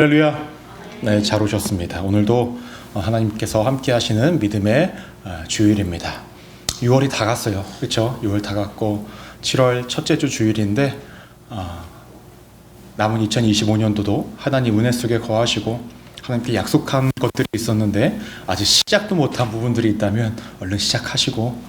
할렐루야. 네, 잘 오셨습니다. 오늘도 하나님께서 함께 하시는 믿음의 주일입니다. 6월이 다 갔어요. 그렇죠? 6월 다 갔고 7월 첫째 주 주일인데 남은 2025년도도 하나님 은혜 속에 거하시고 하나님께 약속한 것들이 있었는데 아직 시작도 못한 부분들이 있다면 얼른 시작하시고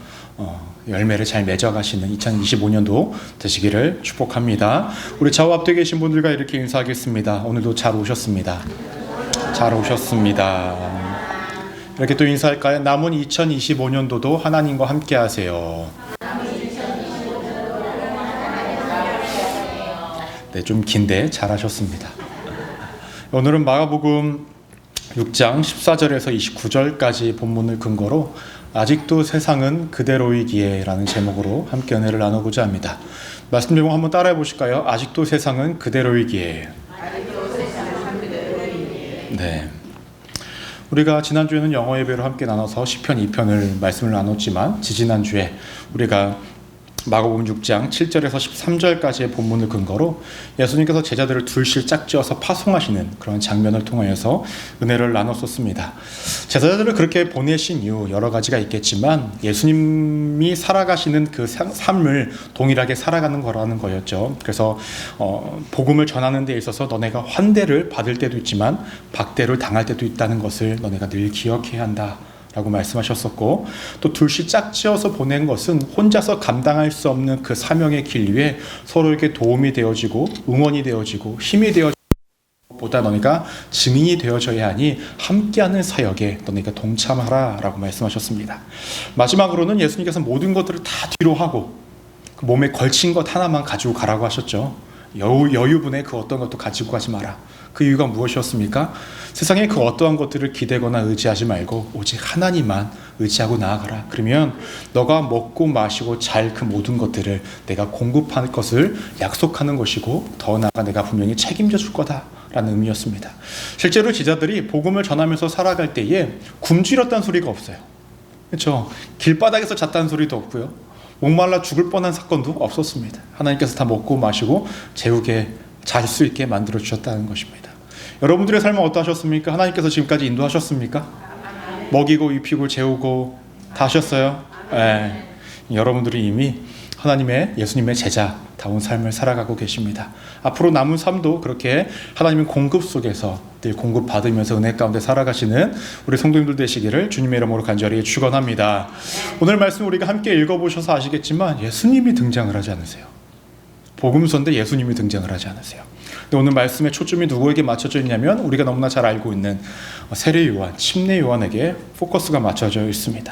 열매를 잘 맺어가시는 2025년도 되시기를 축복합니다. 우리 좌우 앞뒤에 계신 분들과 이렇게 인사하겠습니다. 오늘도 잘 오셨습니다. 잘 오셨습니다. 이렇게 또 인사할까요? 남은 2025년도도 하나님과 함께 하세요. 네, 좀 긴데 잘하셨습니다. 오늘은 마가복음 6장 14절에서 29절까지 본문을 근거로 아직도 세상은 그대로이기에 라는 제목으로 함께 은혜를 나누고자 합니다. 말씀 제목 한번 따라해 보실까요? 아직도 세상은 그대로이기에. 네. 우리가 지난주에는 영어 예배로 함께 나눠서 시편 2편을 말씀을 나눴지만 지지난주에 우리가 마가복음 6장 7절에서 13절까지의 본문을 근거로 예수님께서 제자들을 둘씩 짝지어서 파송하시는 그런 장면을 통하여서 은혜를 나눴었습니다. 제자들을 그렇게 보내신 이유 여러 가지가 있겠지만 예수님이 살아가시는 그 삶을 동일하게 살아가는 거라는 거였죠. 그래서 복음을 전하는 데 있어서 너네가 환대를 받을 때도 있지만 박대를 당할 때도 있다는 것을 너네가 늘 기억해야 한다 라고 말씀하셨었고, 또 둘씩 짝지어서 보낸 것은 혼자서 감당할 수 없는 그 사명의 길 위에 서로에게 도움이 되어지고 응원이 되어지고 힘이 되어지고 보다 너네가 증인이 되어져야 하니 함께하는 사역에 너네가 동참하라 라고 말씀하셨습니다. 마지막으로는 예수님께서 모든 것들을 다 뒤로 하고 그 몸에 걸친 것 하나만 가지고 가라고 하셨죠. 여유분에 그 어떤 것도 가지고 가지 마라. 그 이유가 무엇이었습니까? 세상에 그 어떠한 것들을 기대거나 의지하지 말고 오직 하나님만 의지하고 나아가라. 그러면 너가 먹고 마시고 잘 그 모든 것들을 내가 공급할 것을 약속하는 것이고 더 나아가 내가 분명히 책임져 줄 거다라는 의미였습니다. 실제로 제자들이 복음을 전하면서 살아갈 때에 굶주렸다는 소리가 없어요. 그렇죠? 길바닥에서 잤다는 소리도 없고요. 목말라 죽을 뻔한 사건도 없었습니다. 하나님께서 다 먹고 마시고 재우게 잘 수 있게 만들어 주셨다는 것입니다. 여러분들의 삶은 어떠하셨습니까? 하나님께서 지금까지 인도하셨습니까? 먹이고 입히고 재우고 다 하셨어요? 네. 여러분들이 이미 하나님의 예수님의 제자다운 삶을 살아가고 계십니다. 앞으로 남은 삶도 그렇게 하나님의 공급 속에서 늘 공급받으면서 은혜 가운데 살아가시는 우리 성도님들 되시기를 주님의 이름으로 간절히 축원합니다. 오늘 말씀 우리가 함께 읽어보셔서 아시겠지만 예수님이 등장을 하지 않으세요. 복음서인데 예수님이 등장을 하지 않으세요. 근데 오늘 말씀의 초점이 누구에게 맞춰져 있냐면 우리가 너무나 잘 알고 있는 세례 요한, 침례 요한에게 포커스가 맞춰져 있습니다.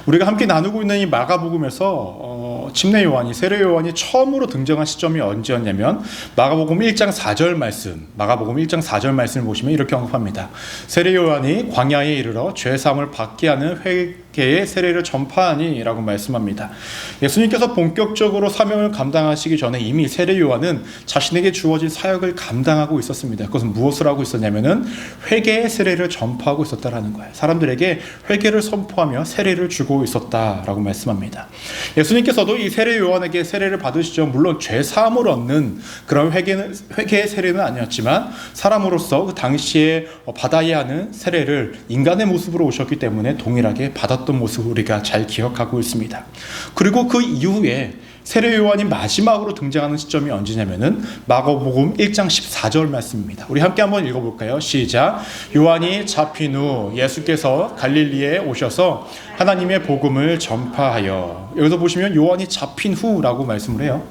우리가 함께 나누고 있는 이 마가복음에서 침례 요한이, 세례 요한이 처음으로 등장한 시점이 언제였냐면 마가복음 1장 4절 말씀을 보시면 이렇게 언급합니다. 세례 요한이 광야에 이르러 죄 사함을 받게 하는 회개의 세례를 전파하니 라고 말씀합니다. 예수님께서 본격적으로 사명을 감당하시기 전에 이미 세례 요한은 자신에게 주어진 사역을 감당하고 있었습니다. 그것은 무엇을 하고 있었냐면은 회개의 세례를 전파하고 있었다라는 거예요. 사람들에게 회개를 선포하며 세례를 주고 있었다라고 말씀합니다. 예수님께서도 이 세례 요한에게 세례를 받으시죠. 물론 죄 사함을 얻는 그런 회개의 세례는 아니었지만 사람으로서 그 당시에 받아야 하는 세례를 인간의 모습으로 오셨기 때문에 동일하게 받았던 모습을 우리가 잘 기억하고 있습니다. 그리고 그 이후에 세례 요한이 마지막으로 등장하는 시점이 언제냐면은 마가복음 1장 14절 말씀입니다. 우리 함께 한번 읽어볼까요? 시작. 요한이 잡힌 후 예수께서 갈릴리에 오셔서 하나님의 복음을 전파하여. 여기서 보시면 요한이 잡힌 후라고 말씀을 해요.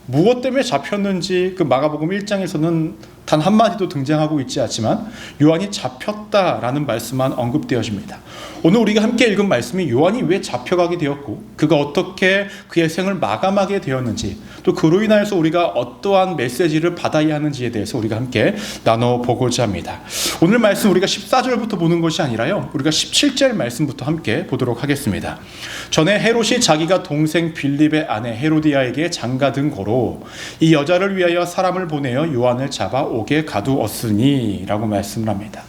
무엇 때문에 잡혔는지 그 마가복음 1장에서는 단 한마디도 등장하고 있지 않지만 요한이 잡혔다라는 말씀만 언급되어집니다. 오늘 우리가 함께 읽은 말씀이 요한이 왜 잡혀가게 되었고 그가 어떻게 그의 생을 마감하게 되었는지 또 그로 인하여서 우리가 어떠한 메시지를 받아야 하는지에 대해서 우리가 함께 나눠보고자 합니다. 오늘 말씀 우리가 14절부터 보는 것이 아니라요, 우리가 17절 말씀부터 함께 보도록 하겠습니다. 전에 헤롯이 자기가 동생 빌립의 아내 헤로디아에게 장가든 고로 이 여자를 위하여 사람을 보내어 요한을 잡아 옥에 가두었으니 라고 말씀을 합니다.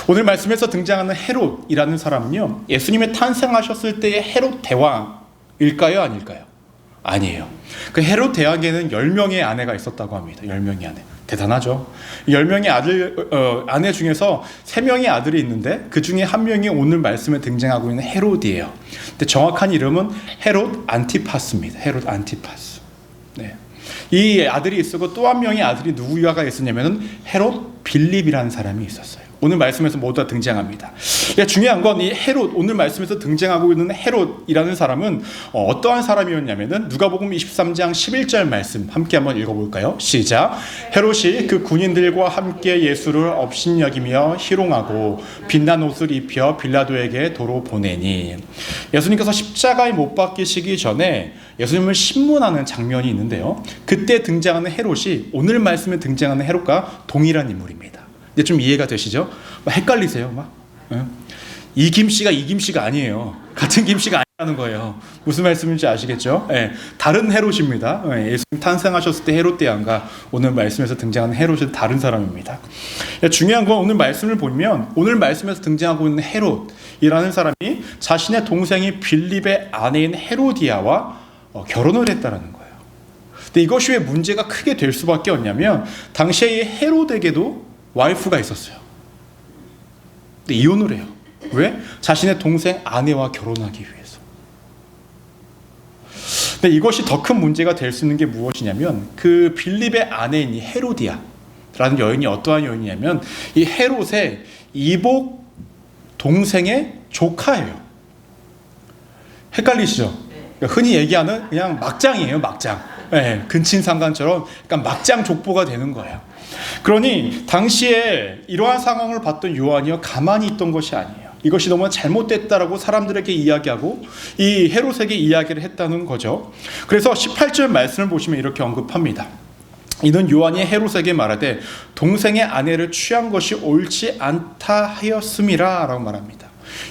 오늘 말씀에서 등장하는 헤롯이라는 사람은요, 예수님의 탄생하셨을 때의 헤롯 대왕일까요? 아닐까요? 아니에요. 그 헤롯 대왕에는 10명의 아내가 있었다고 합니다. 10명의 아내. 대단하죠. 10명의 아내 중에서 3명의 아들이 있는데 그 중에 한 명이 오늘 말씀에 등장하고 있는 헤롯이에요. 근데 정확한 이름은 헤롯 안티파스입니다. 헤롯 안티파스. 네. 이 아들이 있었고 또 한 명의 아들이 누구가 있었냐면 헤롯 빌립이라는 사람이 있었어요. 오늘 말씀에서 모두 다 등장합니다. 중요한 건 이 헤롯, 오늘 말씀에서 등장하고 있는 헤롯이라는 사람은 어떠한 사람이었냐면은 누가복음 23장 11절 말씀 함께 한번 읽어볼까요? 시작. 헤롯이 그 군인들과 함께 예수를 업신여기며 희롱하고 빛난 옷을 입혀 빌라도에게 도로 보내니. 예수님께서 십자가에 못 박히시기 전에 예수님을 신문하는 장면이 있는데요. 그때 등장하는 헤롯이 오늘 말씀에 등장하는 헤롯과 동일한 인물입니다. 이제 좀 이해가 되시죠? 헷갈리세요? 이 김씨가 이 김씨가 아니에요. 같은 김씨가 아니라는 거예요. 무슨 말씀인지 아시겠죠? 다른 헤롯입니다. 예수님 탄생하셨을 때 헤롯 대왕과 오늘 말씀에서 등장하는 헤롯은 다른 사람입니다. 중요한 건 오늘 말씀을 보면 오늘 말씀에서 등장하고 있는 헤롯이라는 사람이 자신의 동생이 빌립의 아내인 헤로디아와 결혼을 했다라는 거예요. 근데 이것이 왜 문제가 크게 될 수밖에 없냐면 당시에 이 헤롯에게도 와이프가 있었어요. 근데 이혼을 해요. 왜? 자신의 동생 아내와 결혼하기 위해서. 근데 이것이 더 큰 문제가 될 수 있는 게 무엇이냐면 그 빌립의 아내인 이 헤로디아라는 여인이 어떠한 여인이냐면 이 헤롯의 이복 동생의 조카예요. 헷갈리시죠? 흔히 얘기하는 그냥 막장이에요. 막장. 근친상간처럼 약간 막장 족보가 되는 거예요. 그러니 당시에 이러한 상황을 봤던 요한이요 가만히 있던 것이 아니에요. 이것이 너무 잘못됐다라고 사람들에게 이야기하고 이 헤롯에게 이야기를 했다는 거죠. 그래서 18절 말씀을 보시면 이렇게 언급합니다. 이는 요한이 헤롯에게 말하되 동생의 아내를 취한 것이 옳지 않다 하였음이라 라고 말합니다.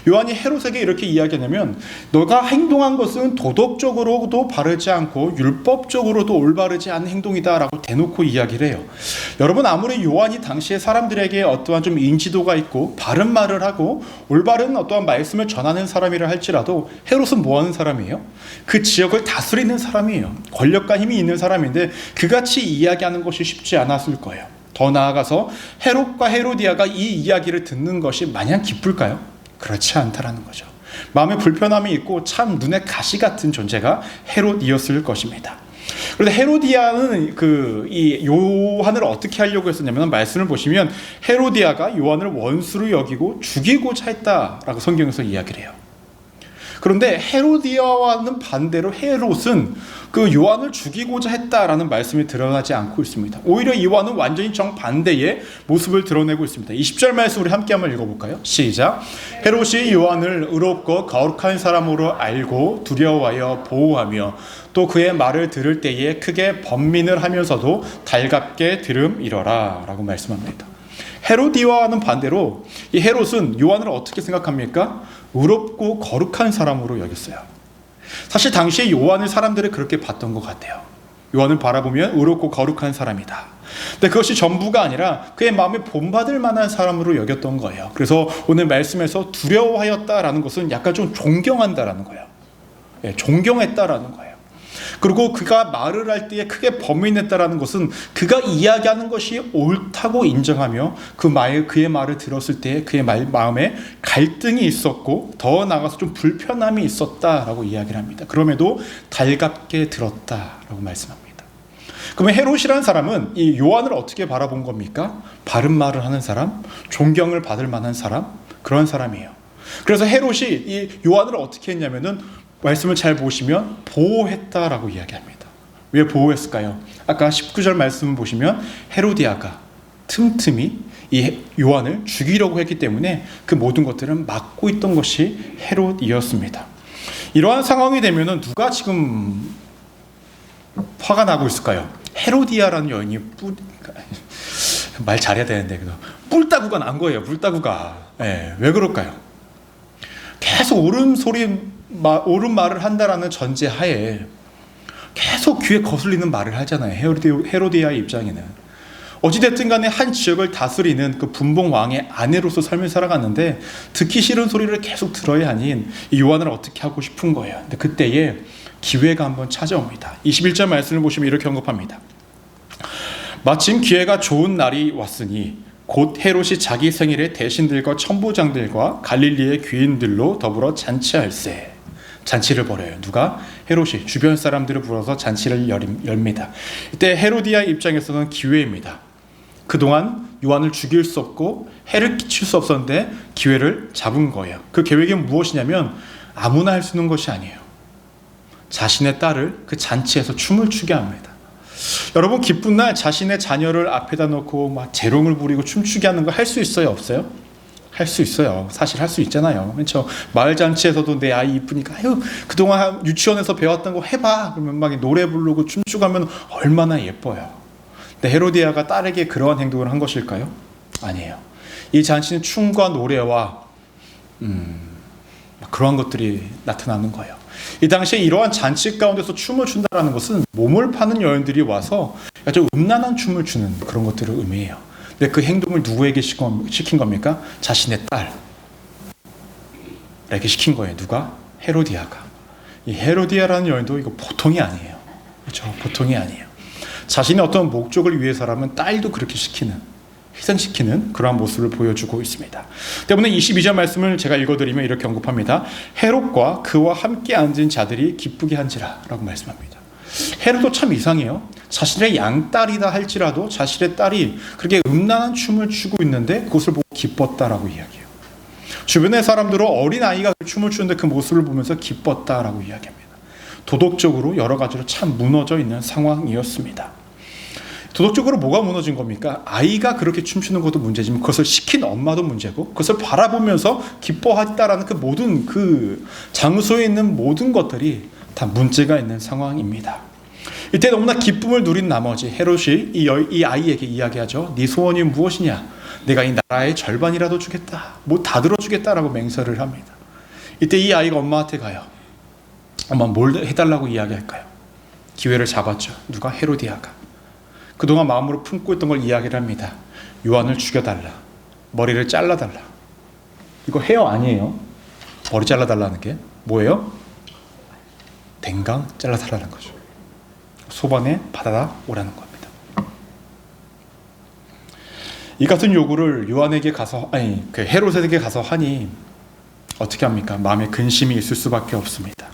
요한이 헤롯에게 이렇게 이야기하냐면 너가 행동한 것은 도덕적으로도 바르지 않고 율법적으로도 올바르지 않은 행동이다 라고 대놓고 이야기를 해요. 여러분 아무리 요한이 당시에 사람들에게 어떠한 좀 인지도가 있고 바른 말을 하고 올바른 어떠한 말씀을 전하는 사람이라 할지라도 헤롯은 뭐하는 사람이에요? 그 지역을 다스리는 사람이에요. 권력과 힘이 있는 사람인데 그같이 이야기하는 것이 쉽지 않았을 거예요. 더 나아가서 헤롯과 헤로디아가 이 이야기를 듣는 것이 마냥 기쁠까요? 그렇지 않다라는 거죠. 마음에 불편함이 있고 참 눈에 가시 같은 존재가 헤롯이었을 것입니다. 그런데 헤로디아는 이 요한을 어떻게 하려고 했었냐면 말씀을 보시면 헤로디아가 요한을 원수로 여기고 죽이고자 했다라고 성경에서 이야기를 해요. 그런데 헤로디아와는 반대로 헤롯은 그 요한을 죽이고자 했다라는 말씀이 드러나지 않고 있습니다. 오히려 요한은 완전히 정반대의 모습을 드러내고 있습니다. 20절 말씀 우리 함께 한번 읽어볼까요? 시작. 헤롯이 요한을 의롭고 거룩한 사람으로 알고 두려워하여 보호하며 또 그의 말을 들을 때에 크게 번민을 하면서도 달갑게 들음이러라 라고 말씀합니다. 헤로디아와는 반대로 이 헤롯은 요한을 어떻게 생각합니까? 의롭고 거룩한 사람으로 여겼어요. 사실 당시에 요한을 사람들이 그렇게 봤던 것 같아요. 요한을 바라보면 의롭고 거룩한 사람이다. 근데 그것이 전부가 아니라 그의 마음에 본받을 만한 사람으로 여겼던 거예요. 그래서 오늘 말씀에서 두려워하였다라는 것은 약간 좀 존경한다라는 거예요. 존경했다라는 거예요. 그리고 그가 말을 할 때에 크게 범인했다라는 것은 그가 이야기하는 것이 옳다고 인정하며 그의 말을 들었을 때 그의 마음에 갈등이 있었고 더 나아가서 좀 불편함이 있었다라고 이야기를 합니다. 그럼에도 달갑게 들었다라고 말씀합니다. 그러면 헤롯이라는 사람은 이 요한을 어떻게 바라본 겁니까? 바른 말을 하는 사람, 존경을 받을 만한 사람, 그런 사람이에요. 그래서 헤롯이 이 요한을 어떻게 했냐면은 말씀을 잘 보시면 보호했다라고 이야기합니다. 왜 보호했을까요? 아까 19절 말씀을 보시면 헤로디아가 틈틈이 이 요한을 죽이려고 했기 때문에 그 모든 것들은 막고 있던 것이 헤롯이었습니다. 이러한 상황이 되면은 누가 지금 화가 나고 있을까요? 헤로디아라는 여인이 말 잘해야 되는데 뿔따구가 난 거예요. 뿔따구가. 왜 그럴까요? 계속 옳은 말을 한다라는 전제하에 계속 귀에 거슬리는 말을 하잖아요. 헤로디아의 입장에는 어찌됐든 간에 한 지역을 다스리는 그 분봉 왕의 아내로서 삶을 살아갔는데 듣기 싫은 소리를 계속 들어야 하니 이 요한을 어떻게 하고 싶은 거예요. 근데 그때에 기회가 한번 찾아옵니다. 21절 말씀을 보시면 이렇게 언급합니다. 마침 기회가 좋은 날이 왔으니 곧 헤롯이 자기 생일에 대신들과 천부장들과 갈릴리의 귀인들로 더불어 잔치할세. 잔치를 벌여요. 누가? 헤롯이 주변 사람들을 불러서 잔치를 열립니다. 이때 헤로디아 입장에서는 기회입니다. 그동안 요한을 죽일 수 없고 해를 끼칠 수 없었는데 기회를 잡은 거예요. 그 계획이 무엇이냐면 아무나 할 수 있는 것이 아니에요. 자신의 딸을 그 잔치에서 춤을 추게 합니다. 여러분, 기쁜 날 자신의 자녀를 앞에다 놓고 막 재롱을 부리고 춤추게 하는 거 할 수 있어요? 없어요? 할 수 있어요. 사실 할 수 있잖아요. 그렇죠? 마을 잔치에서도 내 아이 이쁘니까 아유 그동안 유치원에서 배웠던 거 해봐. 그러면 막 노래 부르고 춤추고 하면 얼마나 예뻐요. 근데 헤로디아가 딸에게 그러한 행동을 한 것일까요? 아니에요. 이 잔치는 춤과 노래와 그러한 것들이 나타나는 거예요. 이 당시에 이러한 잔치 가운데서 춤을 춘다는 것은 몸을 파는 여인들이 와서 아주 음란한 춤을 추는 그런 것들을 의미해요. 근데 그 행동을 누구에게 시킨 겁니까? 자신의 딸에게 시킨 거예요. 누가? 헤로디아가. 이 헤로디아라는 여인도 이거 보통이 아니에요. 그렇죠? 보통이 아니에요. 자신의 어떤 목적을 위해서라면 딸도 그렇게 희생시키는 그러한 모습을 보여주고 있습니다. 때문에 22절 말씀을 제가 읽어드리면 이렇게 언급합니다. 헤롯과 그와 함께 앉은 자들이 기쁘게 한지라 라고 말씀합니다. 헤롯도 참 이상해요. 자신의 양딸이다 할지라도 자신의 딸이 그렇게 음란한 춤을 추고 있는데 그것을 보고 기뻤다라고 이야기해요. 주변의 사람들은 어린아이가 춤을 추는데 그 모습을 보면서 기뻤다라고 이야기합니다. 도덕적으로 여러 가지로 참 무너져 있는 상황이었습니다. 도덕적으로 뭐가 무너진 겁니까? 아이가 그렇게 춤추는 것도 문제지만 그것을 시킨 엄마도 문제고 그것을 바라보면서 기뻐했다라는 그 모든 그 장소에 있는 모든 것들이 다 문제가 있는 상황입니다. 이때 너무나 기쁨을 누린 나머지 헤롯이 이 아이에게 이야기하죠. 네 소원이 무엇이냐? 내가 이 나라의 절반이라도 주겠다. 뭐 다 들어주겠다라고 맹세를 합니다. 이때 이 아이가 엄마한테 가요. 엄마 뭘 해달라고 이야기할까요? 기회를 잡았죠. 누가? 헤로디아가. 그동안 마음으로 품고 있던 걸 이야기를 합니다. 요한을 죽여달라. 머리를 잘라달라. 이거 헤어 아니에요. 머리 잘라달라는 게 뭐예요? 댕강 잘라달라는 거죠. 소반에 받아다 오라는 겁니다. 이 같은 요구를 요한에게 가서 헤롯에게 가서 하니 어떻게 합니까? 마음에 근심이 있을 수밖에 없습니다.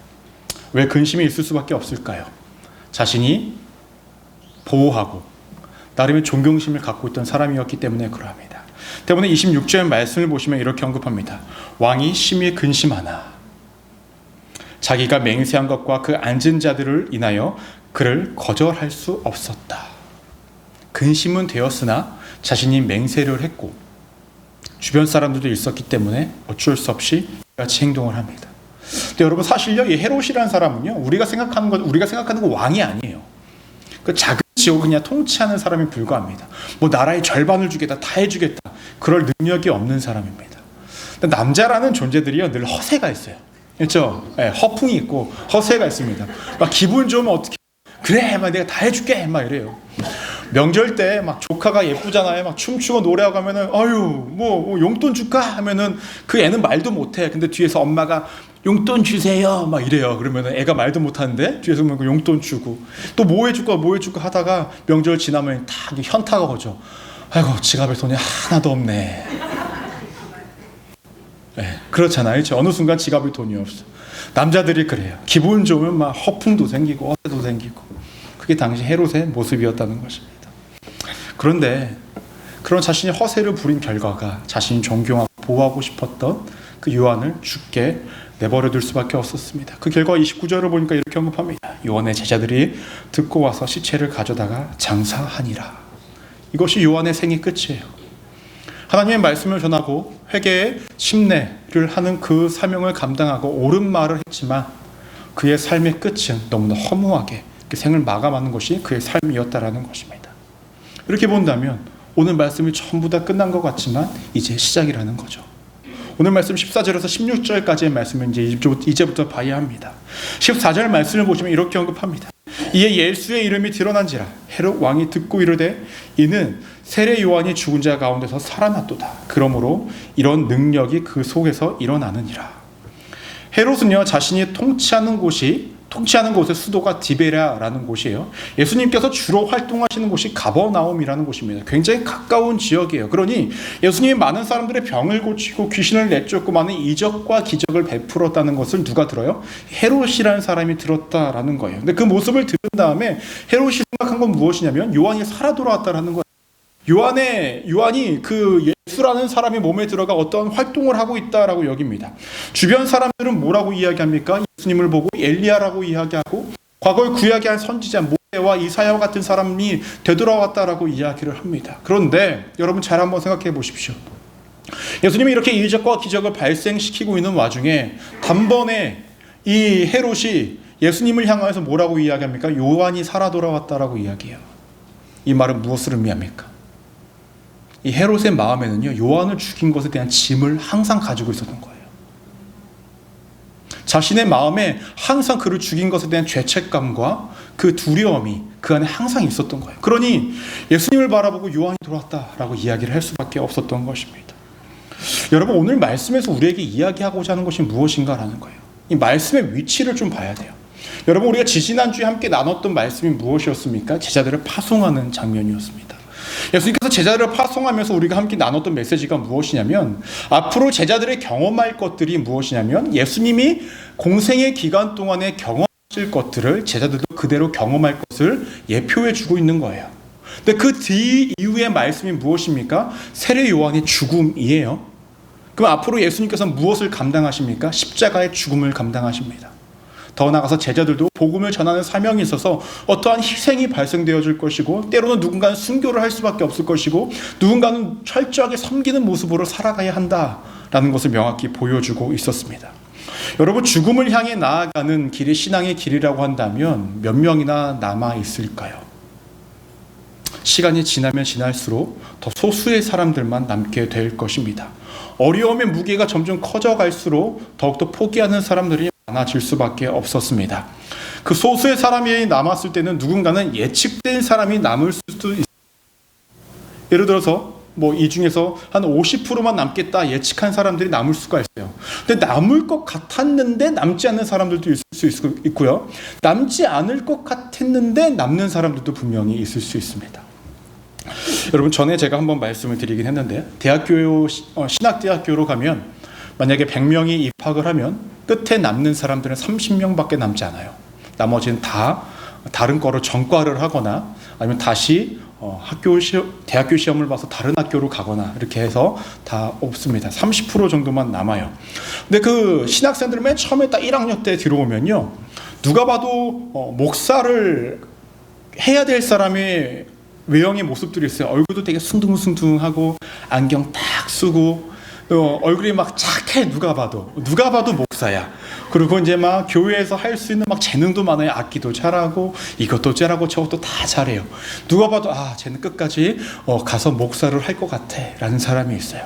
왜 근심이 있을 수밖에 없을까요? 자신이 보호하고 나름의 존경심을 갖고 있던 사람이었기 때문에 그러합니다. 때문에 26절 말씀을 보시면 이렇게 언급합니다. 왕이 심히 근심하나 자기가 맹세한 것과 그 앉은 자들을 인하여 그를 거절할 수 없었다. 근심은 되었으나 자신이 맹세를 했고 주변 사람들도 있었기 때문에 어쩔 수 없이 같이 행동을 합니다. 근데 여러분 사실요, 이 헤롯이라는 사람은요, 우리가 생각하는 거 왕이 아니에요. 그 작은 지역을 그냥 통치하는 사람이 불과합니다. 뭐 나라의 절반을 주겠다, 다 해주겠다, 그럴 능력이 없는 사람입니다. 근데 남자라는 존재들이요 늘 허세가 있어요. 그렇죠? 네, 허풍이 있고 허세가 있습니다. 막 기분 좋으면 어떻게 그래, 막 내가 다 해줄게, 막 이래요. 명절 때 막 조카가 예쁘잖아요. 막 춤추고 노래하고 하면은 아유 뭐 용돈 줄까 하면은 그 애는 말도 못해. 근데 뒤에서 엄마가 용돈 주세요 막 이래요. 그러면은 애가 말도 못하는데 뒤에서 뭐 용돈 주고 또 뭐 해줄까 하다가 명절 지나면 다 현타가 오죠. 아이고 지갑에 돈이 하나도 없네. 네, 그렇잖아요. 그렇죠? 어느 순간 지갑에 돈이 없어. 남자들이 그래요. 기분 좋으면 막 허풍도 생기고 허세도 생기고. 그게 당시 헤롯의 모습이었다는 것입니다. 그런데 그런 자신이 허세를 부린 결과가 자신이 존경하고 보호하고 싶었던 그 요한을 죽게 내버려둘 수밖에 없었습니다. 그 결과 29절을 보니까 이렇게 언급합니다. 요한의 제자들이 듣고 와서 시체를 가져다가 장사하니라. 이것이 요한의 생의 끝이에요. 하나님의 말씀을 전하고 회개의 심례를 하는 그 사명을 감당하고 옳은 말을 했지만 그의 삶의 끝은 너무나 허무하게 그 생을 마감하는 것이 그의 삶이었다라는 것입니다. 이렇게 본다면 오늘 말씀이 전부 다 끝난 것 같지만 이제 시작이라는 거죠. 오늘 말씀 14절에서 16절까지의 말씀을 이제부터 봐야 합니다. 14절 말씀을 보시면 이렇게 언급합니다. 이에 예수의 이름이 드러난지라 헤롯 왕이 듣고 이르되 이는 세례 요한이 죽은 자 가운데서 살아났도다. 그러므로 이런 능력이 그 속에서 일어나느니라. 헤롯은요 자신이 통치하는 곳이 통치하는 곳의 수도가 디베랴라는 곳이에요. 예수님께서 주로 활동하시는 곳이 가버나움이라는 곳입니다. 굉장히 가까운 지역이에요. 그러니 예수님이 많은 사람들의 병을 고치고 귀신을 내쫓고 많은 이적과 기적을 베풀었다는 것을 누가 들어요? 헤롯이라는 사람이 들었다라는 거예요. 근데 그 모습을 들은 다음에 헤롯이 생각한 건 무엇이냐면 요한이 살아 돌아왔다라는 거예요. 요한이 그 예수라는 사람의 몸에 들어가 어떤 활동을 하고 있다라고 여깁니다. 주변 사람들은 뭐라고 이야기합니까? 예수님을 보고 엘리야라고 이야기하고 과거에 구약의 한 선지자 모세와 이사야와 같은 사람이 되돌아왔다라고 이야기를 합니다. 그런데 여러분 잘 한번 생각해 보십시오. 예수님이 이렇게 이적과 기적을 발생시키고 있는 와중에 단번에 이 헤롯이 예수님을 향하여서 뭐라고 이야기합니까? 요한이 살아 돌아왔다라고 이야기해요. 이 말은 무엇을 의미합니까? 이 헤롯의 마음에는요, 요한을 죽인 것에 대한 짐을 항상 가지고 있었던 거예요. 자신의 마음에 항상 그를 죽인 것에 대한 죄책감과 그 두려움이 그 안에 항상 있었던 거예요. 그러니 예수님을 바라보고 요한이 돌아왔다라고 이야기를 할 수밖에 없었던 것입니다. 여러분, 오늘 말씀에서 우리에게 이야기하고자 하는 것이 무엇인가라는 거예요. 이 말씀의 위치를 좀 봐야 돼요. 여러분, 우리가 지지난주에 함께 나눴던 말씀이 무엇이었습니까? 제자들을 파송하는 장면이었습니다. 예수님께서 제자들을 파송하면서 우리가 함께 나눴던 메시지가 무엇이냐면, 앞으로 제자들이 경험할 것들이 무엇이냐면, 예수님이 공생의 기간 동안에 경험하실 것들을 제자들도 그대로 경험할 것을 예표해 주고 있는 거예요. 근데 그 뒤 이후의 말씀이 무엇입니까? 세례 요한의 죽음이에요. 그럼 앞으로 예수님께서는 무엇을 감당하십니까? 십자가의 죽음을 감당하십니다. 더 나아가서 제자들도 복음을 전하는 사명이 있어서 어떠한 희생이 발생되어질 것이고, 때로는 누군가는 순교를 할 수밖에 없을 것이고, 누군가는 철저하게 섬기는 모습으로 살아가야 한다라는 것을 명확히 보여주고 있었습니다. 여러분, 죽음을 향해 나아가는 길이 신앙의 길이라고 한다면 몇 명이나 남아 있을까요? 시간이 지나면 지날수록 더 소수의 사람들만 남게 될 것입니다. 어려움의 무게가 점점 커져갈수록 더욱더 포기하는 사람들이 많아질 수밖에 없었습니다. 그 소수의 사람이 남았을 때는 누군가는 예측된 사람이 남을 수도 있습니다. 예를 들어서 이 중에서 한 50%만 남겠다 예측한 사람들이 남을 수가 있어요. 근데 남을 것 같았는데 남지 않는 사람들도 있을 수 있고요. 남지 않을 것 같았는데 남는 사람들도 분명히 있을 수 있습니다. 여러분, 전에 제가 한번 말씀을 드리긴 했는데, 신학대학교로 가면 만약에 100명이 입학을 하면 끝에 남는 사람들은 30명밖에 남지 않아요. 나머지는 다 다른 과로 전과를 하거나 아니면 다시 대학교 시험을 봐서 다른 학교로 가거나 이렇게 해서 다 없습니다. 30% 정도만 남아요. 근데 그 신학생들 맨 처음에 딱 1학년 때 들어오면요, 누가 봐도 목사를 해야 될 사람의 외형의 모습들이 있어요. 얼굴도 되게 순둥순둥하고 안경 딱 쓰고 얼굴이 막 착해. 누가 봐도 목사야. 그리고 이제 막 교회에서 할 수 있는 막 재능도 많아요. 악기도 잘하고 이것도 잘하고 저것도 다 잘해요. 누가 봐도 쟤는 끝까지 가서 목사를 할 것 같아 라는 사람이 있어요.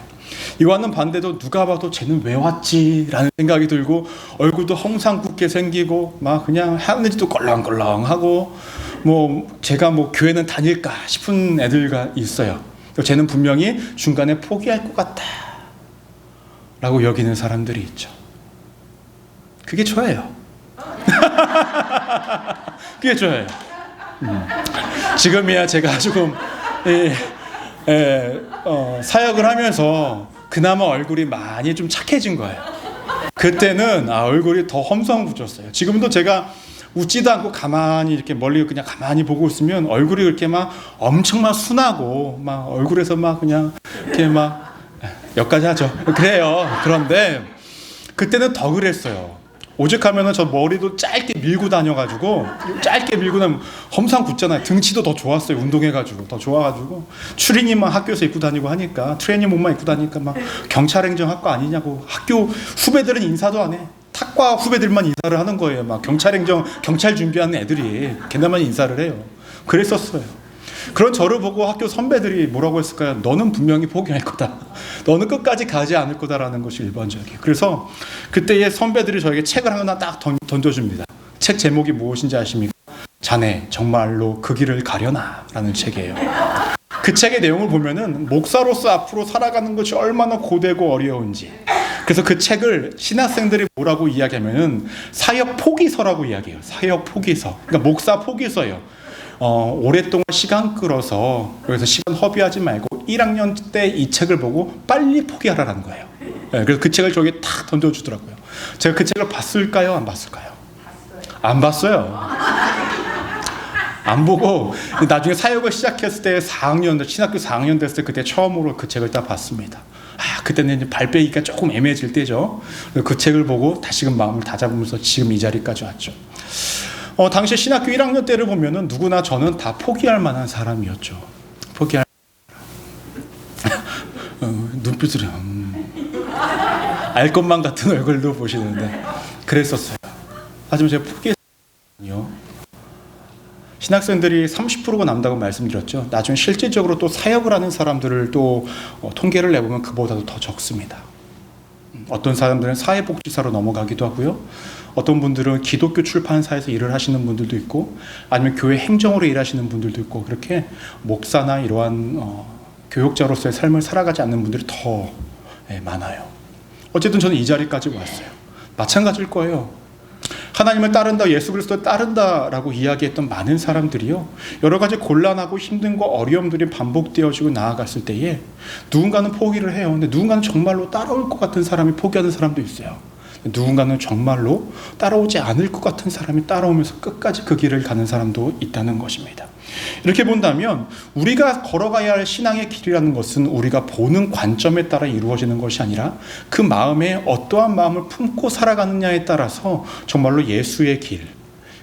이와는 반대로 누가 봐도 쟤는 왜 왔지 라는 생각이 들고, 얼굴도 헝상궂게 생기고 막 그냥 하는 짓도 껄렁껄렁하고, 제가 교회는 다닐까 싶은 애들가 있어요. 쟤는 분명히 중간에 포기할 것 같다 라고 여기는 사람들이 있죠. 그게 저예요. 그게 저예요. 지금이야 제가 조금 사역을 하면서 그나마 얼굴이 많이 좀 착해진 거예요. 그때는 얼굴이 더 험성궂었어요. 지금도 제가 웃지도 않고 가만히 이렇게 멀리 그냥 가만히 보고 있으면 얼굴이 그렇게 막 엄청 막 순하고 막 얼굴에서 막 그냥 이렇게 막 여기까지 하죠. 그래요. 그런데 그때는 더 그랬어요. 오죽하면은 저 머리도 짧게 밀고 다녀가지고, 짧게 밀고 나면 험상궂잖아요. 등치도 더 좋았어요. 운동해가지고 더 좋아가지고 추리닝만 학교에서 입고 다니고 하니까, 트레이닝 옷만 입고 다니니까 막 경찰행정학과 아니냐고, 학교 후배들은 인사도 안 해. 탁과 후배들만 인사를 하는 거예요. 막 경찰 준비하는 애들이 걔네만 인사를 해요. 그랬었어요. 그런 저를 보고 학교 선배들이 뭐라고 했을까요? 너는 분명히 포기할 거다. 너는 끝까지 가지 않을 거다라는 것이 일반적이에요. 그래서 그때의 선배들이 저에게 책을 하나 딱 던져줍니다. 책 제목이 무엇인지 아십니까? 자네 정말로 그 길을 가려나? 라는 책이에요. 그 책의 내용을 보면은 목사로서 앞으로 살아가는 것이 얼마나 고되고 어려운지, 그래서 그 책을 신학생들이 뭐라고 이야기하면은 사역 포기서라고 이야기해요. 사역 포기서. 그러니까 목사 포기서예요. 오랫동안 시간 끌어서 그래서 시간 허비하지 말고 1학년 때 이 책을 보고 빨리 포기하라는 거예요. 네, 그래서 그 책을 저기 탁 던져주더라고요. 제가 그 책을 봤을까요? 안 봤을까요? 안 봤어요. 안 보고 나중에 사역을 시작했을 때 4학년, 신학교 4학년 됐을 때 그때 처음으로 그 책을 딱 봤습니다. 그때는 이제 발 빼기가 조금 애매해질 때죠. 그 책을 보고 다시금 마음을 다잡으면서 지금 이 자리까지 왔죠. 당시 신학교 1학년 때를 보면은 누구나 저는 다 포기할 만한 사람이었죠. 포기할 눈빛으로 알 것만 같은 얼굴도 보시는데 그랬었어요. 하지만 제가 포기했거든요. 신학생들이 30%가 남다고 말씀드렸죠. 나중에 실질적으로 또 사역을 하는 사람들을 또 통계를 내보면 그보다도 더 적습니다. 어떤 사람들은 사회복지사로 넘어가기도 하고요. 어떤 분들은 기독교 출판사에서 일을 하시는 분들도 있고 아니면 교회 행정으로 일하시는 분들도 있고 그렇게 목사나 이러한 교육자로서의 삶을 살아가지 않는 분들이 더 많아요. 어쨌든 저는 이 자리까지 왔어요. 마찬가지일 거예요. 하나님을 따른다, 예수 그리스도를 따른다라고 이야기했던 많은 사람들이요. 여러 가지 곤란하고 힘든 거 어려움들이 반복되어지고 나아갔을 때에 누군가는 포기를 해요. 근데 누군가는 정말로 따라올 것 같은 사람이 포기하는 사람도 있어요. 누군가는 정말로 따라오지 않을 것 같은 사람이 따라오면서 끝까지 그 길을 가는 사람도 있다는 것입니다. 이렇게 본다면 우리가 걸어가야 할 신앙의 길이라는 것은 우리가 보는 관점에 따라 이루어지는 것이 아니라 그 마음에 어떠한 마음을 품고 살아가느냐에 따라서 정말로 예수의 길,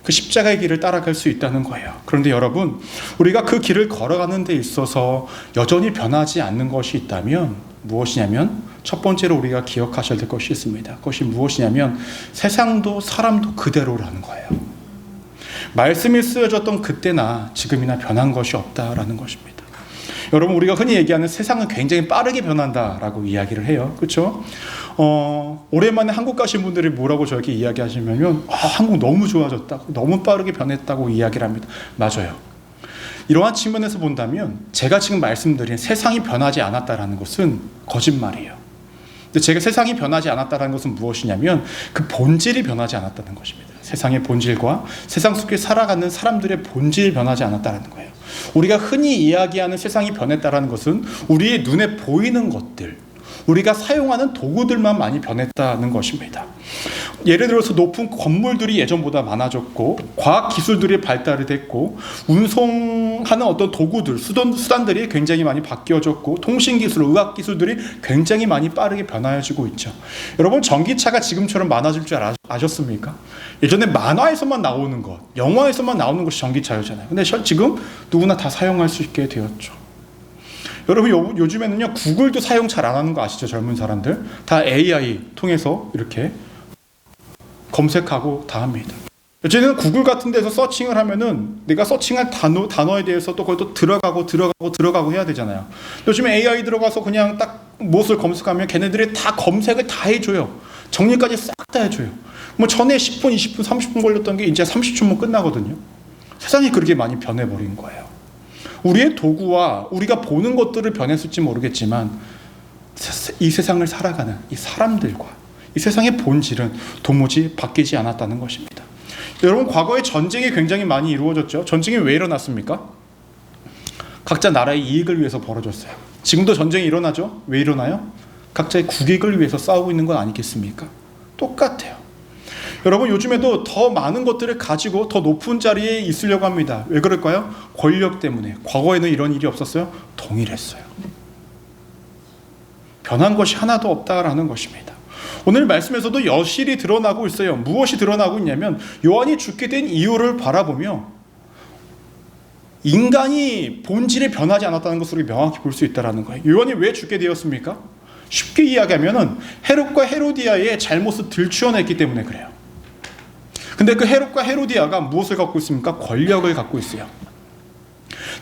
그 십자가의 길을 따라갈 수 있다는 거예요. 그런데 여러분, 우리가 그 길을 걸어가는 데 있어서 여전히 변하지 않는 것이 있다면 무엇이냐면 첫 번째로 우리가 기억하셔야 될 것이 있습니다. 그것이 무엇이냐면 세상도 사람도 그대로라는 거예요. 말씀이 쓰여졌던 그때나 지금이나 변한 것이 없다라는 것입니다. 여러분, 우리가 흔히 얘기하는 세상은 굉장히 빠르게 변한다라고 이야기를 해요. 그렇죠? 오랜만에 한국 가신 분들이 뭐라고 저렇게 이야기하시면 한국 너무 좋아졌다고, 너무 빠르게 변했다고 이야기를 합니다. 맞아요. 이러한 측면에서 본다면 제가 지금 말씀드린 세상이 변하지 않았다라는 것은 거짓말이에요. 근데 제가 세상이 변하지 않았다는 것은 무엇이냐면 그 본질이 변하지 않았다는 것입니다. 세상의 본질과 세상 속에 살아가는 사람들의 본질이 변하지 않았다는 거예요. 우리가 흔히 이야기하는 세상이 변했다는 것은 우리의 눈에 보이는 것들, 우리가 사용하는 도구들만 많이 변했다는 것입니다. 예를 들어서 높은 건물들이 예전보다 많아졌고 과학기술들이 발달이 됐고 운송하는 어떤 도구들, 수단들이 굉장히 많이 바뀌어졌고 통신기술, 의학기술들이 굉장히 많이 빠르게 변화해지고 있죠. 여러분, 전기차가 지금처럼 많아질 줄 아셨습니까? 예전에 만화에서만 나오는 것, 영화에서만 나오는 것이 전기차였잖아요. 근데 지금 누구나 다 사용할 수 있게 되었죠. 여러분, 요즘에는요 구글도 사용 잘 안 하는 거 아시죠? 젊은 사람들 다 AI 통해서 이렇게 검색하고 다 합니다. 예전에는 구글 같은 데서 서칭을 하면은 내가 서칭할 단어에 대해서 또 거기 또 들어가고 해야 되잖아요. 요즘에 AI 들어가서 그냥 딱 무엇을 검색하면 걔네들이 다 검색을 다 해줘요. 정리까지 싹 다 해줘요. 뭐 전에 10분, 20분, 30분 걸렸던 게 이제 30초면 끝나거든요. 세상이 그렇게 많이 변해버린 거예요. 우리의 도구와 우리가 보는 것들을 변했을지 모르겠지만 이 세상을 살아가는 이 사람들과 이 세상의 본질은 도무지 바뀌지 않았다는 것입니다. 여러분, 과거에 전쟁이 굉장히 많이 이루어졌죠. 전쟁이 왜 일어났습니까? 각자 나라의 이익을 위해서 벌어졌어요. 지금도 전쟁이 일어나죠. 왜 일어나요? 각자의 국익을 위해서 싸우고 있는 건 아니겠습니까? 똑같아요. 여러분, 요즘에도 더 많은 것들을 가지고 더 높은 자리에 있으려고 합니다. 왜 그럴까요? 권력 때문에. 과거에는 이런 일이 없었어요? 동일했어요. 변한 것이 하나도 없다라는 것입니다. 오늘 말씀에서도 여실히 드러나고 있어요. 무엇이 드러나고 있냐면 요한이 죽게 된 이유를 바라보며 인간이 본질에 변하지 않았다는 것을 명확히 볼 수 있다는 거예요. 요한이 왜 죽게 되었습니까? 쉽게 이야기하면 헤롯과 헤로디아의 잘못을 들추어냈기 때문에 그래요. 근데 그 헤롯과 헤로디아가 무엇을 갖고 있습니까? 권력을 갖고 있어요.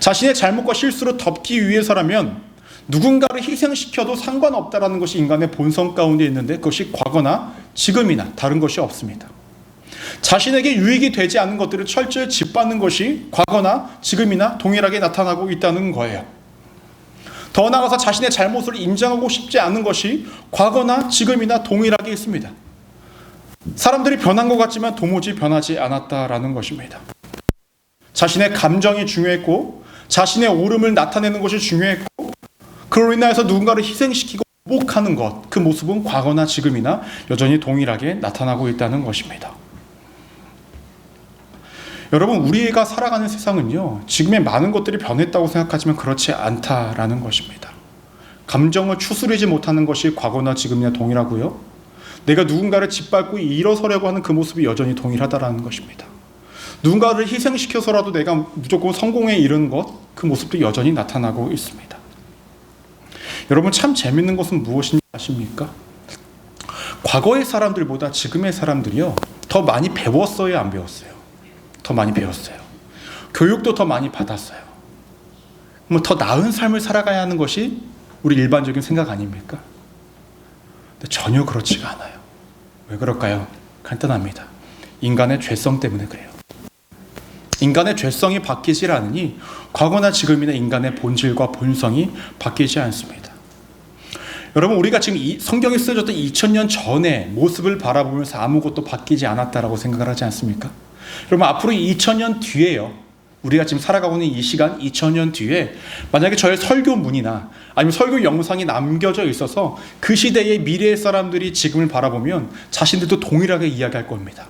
자신의 잘못과 실수를 덮기 위해서라면 누군가를 희생시켜도 상관없다라는 것이 인간의 본성 가운데 있는데 그것이 과거나 지금이나 다른 것이 없습니다. 자신에게 유익이 되지 않는 것들을 철저히 짓밟는 것이 과거나 지금이나 동일하게 나타나고 있다는 거예요. 더 나아가서 자신의 잘못을 인정하고 싶지 않은 것이 과거나 지금이나 동일하게 있습니다. 사람들이 변한 것 같지만 도무지 변하지 않았다라는 것입니다. 자신의 감정이 중요했고 자신의 옳음을 나타내는 것이 중요했고 그로 인하여서 누군가를 희생시키고 보복하는 것, 그 모습은 과거나 지금이나 여전히 동일하게 나타나고 있다는 것입니다. 여러분, 우리가 살아가는 세상은요, 지금의 많은 것들이 변했다고 생각하지만 그렇지 않다라는 것입니다. 감정을 추스리지 못하는 것이 과거나 지금이나 동일하고요, 내가 누군가를 짓밟고 일어서려고 하는 그 모습이 여전히 동일하다라는 것입니다. 누군가를 희생시켜서라도 내가 무조건 성공에 이르는 것, 그 모습도 여전히 나타나고 있습니다. 여러분, 참 재밌는 것은 무엇인지 아십니까? 과거의 사람들보다 지금의 사람들이요, 더 많이 배웠어요, 안 배웠어요? 더 많이 배웠어요. 교육도 더 많이 받았어요. 더 나은 삶을 살아가야 하는 것이 우리 일반적인 생각 아닙니까? 근데 전혀 그렇지가 않아요. 왜 그럴까요? 간단합니다. 인간의 죄성 때문에 그래요. 인간의 죄성이 바뀌질 않으니 과거나 지금이나 인간의 본질과 본성이 바뀌지 않습니다. 여러분, 우리가 지금 성경에 쓰여졌던 2000년 전의 모습을 바라보면서 아무것도 바뀌지 않았다라고 생각을 하지 않습니까? 여러분, 앞으로 2000년 뒤에요, 우리가 지금 살아가고 있는 이 시간 2000년 뒤에 만약에 저의 설교문이나 아니면 설교 영상이 남겨져 있어서 그 시대의 미래의 사람들이 지금을 바라보면 자신들도 동일하게 이야기할 겁니다.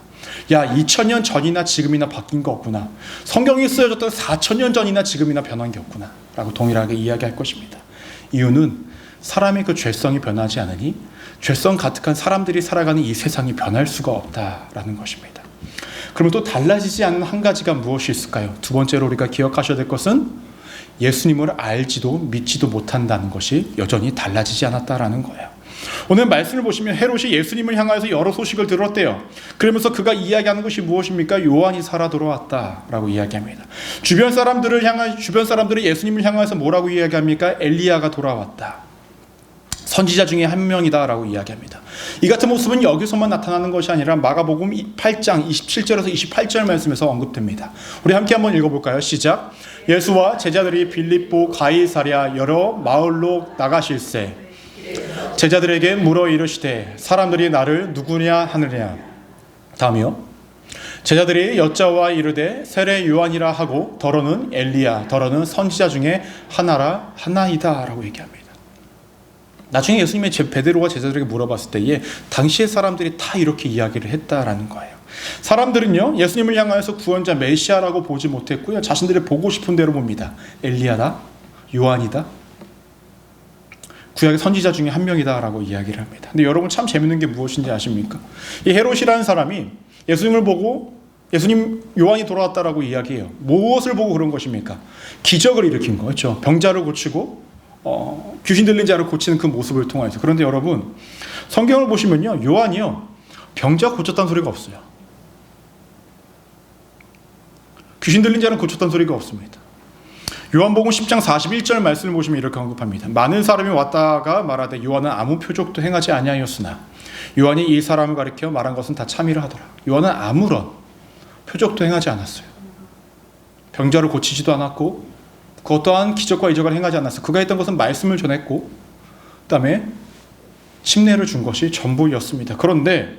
야, 2000년 전이나 지금이나 바뀐 거 없구나. 성경이 쓰여졌던 4000년 전이나 지금이나 변한 게 없구나 라고 동일하게 이야기할 것입니다. 이유는 사람의 그 죄성이 변하지 않으니 죄성 가득한 사람들이 살아가는 이 세상이 변할 수가 없다라는 것입니다. 그러면 또 달라지지 않는 한 가지가 무엇이 있을까요? 두 번째로 우리가 기억하셔야 될 것은 예수님을 알지도 믿지도 못한다는 것이 여전히 달라지지 않았다라는 거예요. 오늘 말씀을 보시면 헤롯이 예수님을 향하여서 여러 소식을 들었대요. 그러면서 그가 이야기하는 것이 무엇입니까? 요한이 살아 돌아왔다라고 이야기합니다. 주변 사람들이 예수님을 향하여서 뭐라고 이야기합니까? 엘리야가 돌아왔다. 선지자 중에 한 명이다라고 이야기합니다. 이 같은 모습은 여기서만 나타나는 것이 아니라 마가복음 8장 27절에서 28절 말씀에서 언급됩니다. 우리 함께 한번 읽어볼까요? 시작. 예수와 제자들이 빌립보 가이사랴 여러 마을로 나가실새 제자들에게 물어 이르시되 사람들이 나를 누구냐 하느냐. 다음이요. 제자들이 여짜와 이르되 세례 요한이라 하고 더러는 엘리야 더러는 선지자 중에 하나이다 라고 얘기합니다. 나중에 예수님의 베드로가 제자들에게 물어봤을 때에 당시의 사람들이 다 이렇게 이야기를 했다라는 거예요. 사람들은요, 예수님을 향하여서 구원자 메시아라고 보지 못했고요, 자신들이 보고 싶은 대로 봅니다. 엘리야다, 요한이다, 구약의 선지자 중에 한 명이다 라고 이야기를 합니다. 근데 여러분, 참 재밌는 게 무엇인지 아십니까? 이 헤롯이라는 사람이 예수님을 보고 예수님 요한이 돌아왔다라고 이야기해요. 무엇을 보고 그런 것입니까? 기적을 일으킨 거죠. 병자를 고치고 귀신 들린 자를 고치는 그 모습을 통해서. 그런데 여러분, 성경을 보시면요, 요한이요, 병자 고쳤다는 소리가 없어요. 귀신 들린 자는 고쳤다는 소리가 없습니다. 요한복음 10장 41절 말씀을 보시면 이렇게 언급합니다. 많은 사람이 왔다가 말하되 요한은 아무 표적도 행하지 아니하였으나 요한이 이 사람을 가리켜 말한 것은 다 참이라 하더라. 요한은 아무런 표적도 행하지 않았어요. 병자를 고치지도 않았고 그 어떠한 기적과 이적을 행하지 않았어요. 그가 했던 것은 말씀을 전했고 그 다음에 침례를 준 것이 전부였습니다. 그런데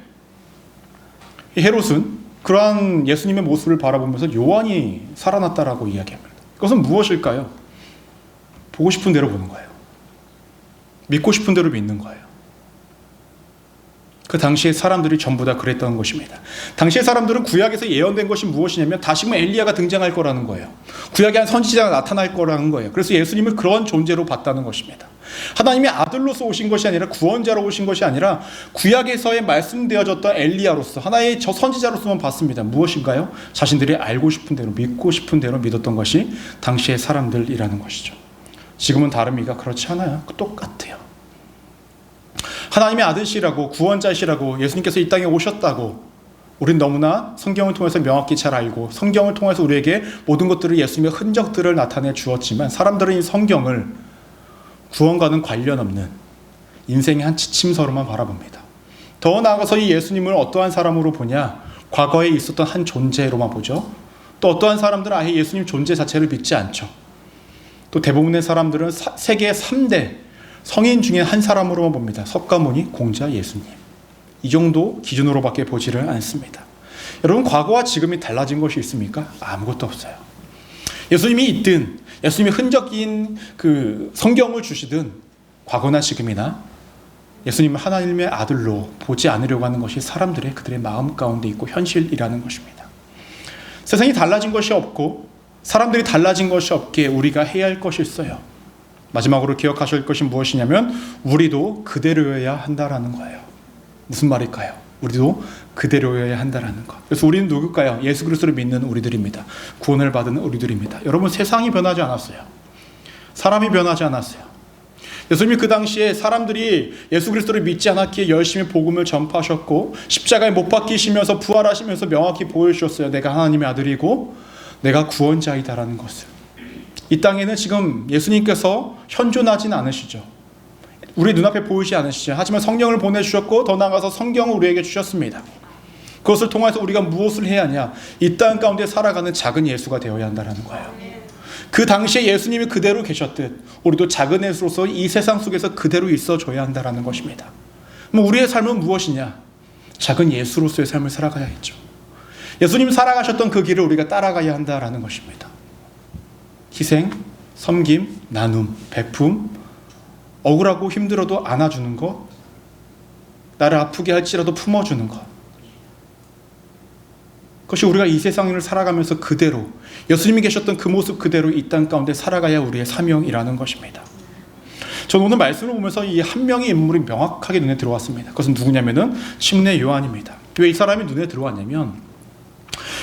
이 헤롯은 그러한 예수님의 모습을 바라보면서 요한이 살아났다라고 이야기합니다. 그것은 무엇일까요? 보고 싶은 대로 보는 거예요. 믿고 싶은 대로 믿는 거예요. 그 당시에 사람들이 전부 다 그랬던 것입니다. 당시의 사람들은 구약에서 예언된 것이 무엇이냐면 다시금 엘리야가 등장할 거라는 거예요. 구약에 한 선지자가 나타날 거라는 거예요. 그래서 예수님을 그런 존재로 봤다는 것입니다. 하나님의 아들로서 오신 것이 아니라 구원자로 오신 것이 아니라 구약에서의 말씀되어졌던 엘리야로서 하나의 저 선지자로서만 봤습니다. 무엇인가요? 자신들이 알고 싶은 대로 믿고 싶은 대로 믿었던 것이 당시의 사람들이라는 것이죠. 지금은 다릅니까? 그렇지 않아요. 똑같아요. 하나님의 아들이시라고 구원자시라고 예수님께서 이 땅에 오셨다고 우린 너무나 성경을 통해서 명확히 잘 알고 성경을 통해서 우리에게 모든 것들을 예수님의 흔적들을 나타내 주었지만 사람들은 이 성경을 구원과는 관련 없는 인생의 한 지침서로만 바라봅니다. 더 나아가서 이 예수님을 어떠한 사람으로 보냐? 과거에 있었던 한 존재로만 보죠. 또 어떠한 사람들은 아예 예수님 존재 자체를 믿지 않죠. 또 대부분의 사람들은 세계 3대 성인 중에 한 사람으로만 봅니다. 석가모니, 공자, 예수님. 이 정도 기준으로밖에 보지를 않습니다. 여러분, 과거와 지금이 달라진 것이 있습니까? 아무것도 없어요. 예수님이 있든 예수님이 흔적인 그 성경을 주시든 과거나 지금이나 예수님을 하나님의 아들로 보지 않으려고 하는 것이 사람들의 그들의 마음 가운데 있고 현실이라는 것입니다. 세상이 달라진 것이 없고 사람들이 달라진 것이 없기에 우리가 해야 할 것이 있어요. 마지막으로 기억하실 것이 무엇이냐면 우리도 그대로여야 한다라는 거예요. 무슨 말일까요? 우리도 그대로여야 한다라는 것. 그래서 우리는 누굴까요? 예수 그리스도를 믿는 우리들입니다. 구원을 받은 우리들입니다. 여러분, 세상이 변하지 않았어요. 사람이 변하지 않았어요. 예수님이 그 당시에 사람들이 예수 그리스도를 믿지 않았기에 열심히 복음을 전파하셨고 십자가에 못 박히시면서 부활하시면서 명확히 보여주셨어요. 내가 하나님의 아들이고 내가 구원자이다라는 것을. 이 땅에는 지금 예수님께서 현존하진 않으시죠. 우리 눈앞에 보이지 않으시죠. 하지만 성령을 보내주셨고 더 나아가서 성경을 우리에게 주셨습니다. 그것을 통해서 우리가 무엇을 해야 하냐? 이 땅 가운데 살아가는 작은 예수가 되어야 한다는 거예요. 그 당시에 예수님이 그대로 계셨듯 우리도 작은 예수로서 이 세상 속에서 그대로 있어줘야 한다는 것입니다. 그럼 우리의 삶은 무엇이냐? 작은 예수로서의 삶을 살아가야겠죠. 예수님 살아가셨던 그 길을 우리가 따라가야 한다는 것입니다. 희생, 섬김, 나눔, 베품, 억울하고 힘들어도 안아주는 것, 나를 아프게 할지라도 품어주는 것. 그것이 우리가 이 세상을 살아가면서 그대로 예수님이 계셨던 그 모습 그대로 이 땅 가운데 살아가야 우리의 사명이라는 것입니다. 저는 오늘 말씀을 보면서 이 한 명의 인물이 명확하게 눈에 들어왔습니다. 그것은 누구냐면은 침례 요한입니다. 왜 이 사람이 눈에 들어왔냐면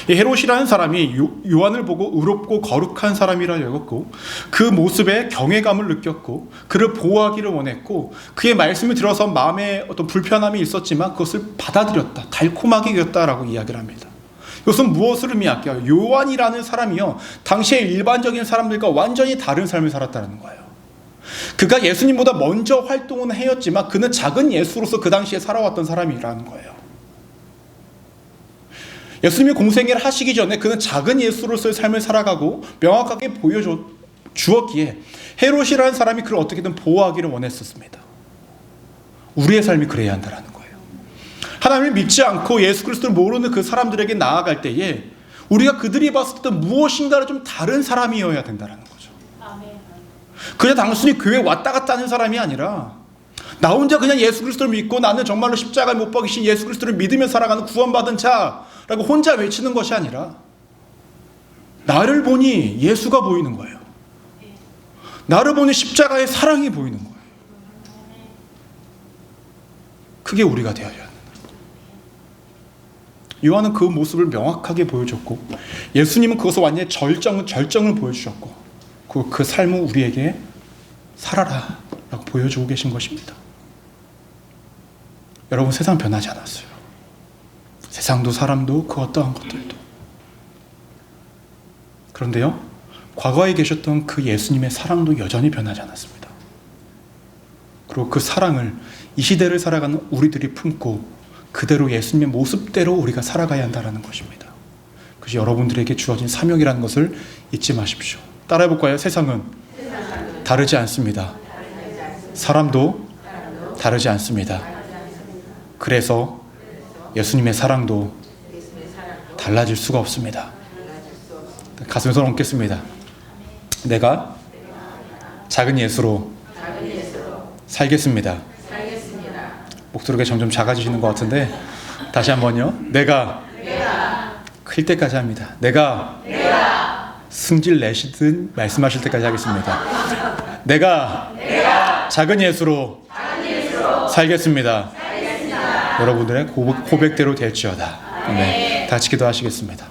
이 헤롯이라는 사람이 요한을 보고 의롭고 거룩한 사람이라 여겼고 그 모습에 경외감을 느꼈고 그를 보호하기를 원했고 그의 말씀을 들어서 마음에 어떤 불편함이 있었지만 그것을 받아들였다. 달콤하게 여겼다라고 이야기를 합니다. 이것은 무엇을 의미할까요? 요한이라는 사람이요, 당시의 일반적인 사람들과 완전히 다른 삶을 살았다는 거예요. 그가 예수님보다 먼저 활동은 해였지만 그는 작은 예수로서 그 당시에 살아왔던 사람이라는 거예요. 예수님이 공생애를 하시기 전에 그는 작은 예수로서의 삶을 살아가고 명확하게 보여주었기에 헤롯이라는 사람이 그를 어떻게든 보호하기를 원했었습니다. 우리의 삶이 그래야 한다는 거예요. 하나님을 믿지 않고 예수 그리스도를 모르는 그 사람들에게 나아갈 때에 우리가 그들이 봤을 때 무엇인가를 좀 다른 사람이어야 된다는 거죠. 그냥 단순히 교회에 왔다 갔다 하는 사람이 아니라 나 혼자 그냥 예수 그리스도를 믿고 나는 정말로 십자가에 못 박이신 예수 그리스도를 믿으며 살아가는 구원받은 자라고 혼자 외치는 것이 아니라 나를 보니 예수가 보이는 거예요. 나를 보니 십자가의 사랑이 보이는 거예요. 그게 우리가 되어야 합니다. 요한은 그 모습을 명확하게 보여줬고 예수님은 그것을 완전히 절정을 보여주셨고 그 삶을 우리에게 살아라 라고 보여주고 계신 것입니다. 여러분, 세상 변하지 않았어요. 세상도 사람도 그 어떠한 것들도. 그런데요, 과거에 계셨던 그 예수님의 사랑도 여전히 변하지 않았습니다. 그리고 그 사랑을 이 시대를 살아가는 우리들이 품고 그대로 예수님의 모습대로 우리가 살아가야 한다는 것입니다. 그것이 여러분들에게 주어진 사명이라는 것을 잊지 마십시오. 따라해볼까요? 세상은 다르지 않습니다. 사람도 다르지 않습니다. 그래서 예수님의 사랑도 달라질 수가 없습니다. 가슴에 손 얹겠습니다. 내가 작은 예수로 살겠습니다. 목소리가 점점 작아지시는 것 같은데 다시 한번요. 내가 클 때까지 합니다. 내가 승질 내시든 말씀하실 때까지 하겠습니다. 내가 작은 예수로 살겠습니다. 여러분들의 고백대로 될지어다. 네, 다 같이 기도하시겠습니다.